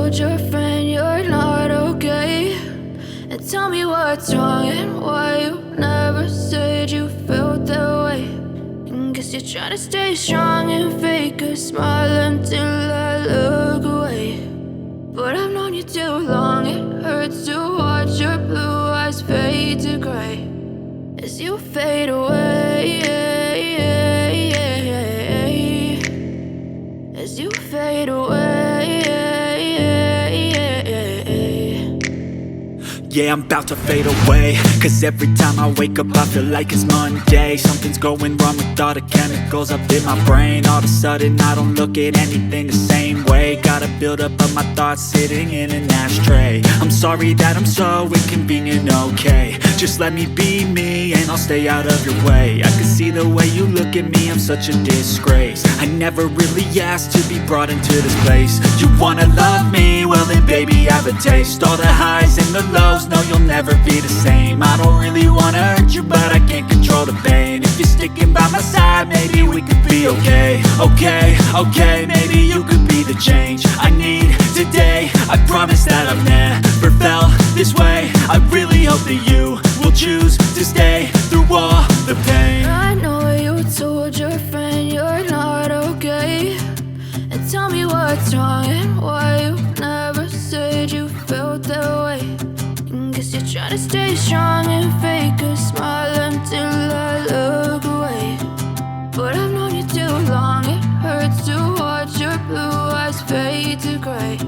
told your friend you're not okay? And tell me what's wrong and why you never said you felt that way. And guess you're trying to stay strong and fake a smile until I look away. But I've known you too long, it hurts to watch your blue eyes fade to gray as you fade away, as you fade away. Yeah, I'm about to fade away, cause every time I wake up I feel like it's Monday. Something's going wrong with all the chemicals up in my brain. All of a sudden I don't look at anything the same way. Gotta build up of my thoughts sitting in an ashtray. I'm sorry that I'm so inconvenient, okay? Just let me be me and I'll stay out of your way. I can see the way you look at me, I'm such a disgrace. I never really asked to be brought into this place. You wanna love me? Well then baby, have a taste. All the highs and the lows, no, you'll never be the same. I don't really wanna hurt you, but I can't control the pain. If you're sticking by my side, maybe we could be okay. Okay, maybe you could be the change I need today. I promise that I've never felt this way. I really hope that you will choose to stay through all the pain. I know you told your friend you're not okay. And tell me what's wrong and why you never said you felt that way. And guess you're trying to stay strong and fake a smile until I look away. But I've known you too long, it hurts to watch your blue eyes fade to gray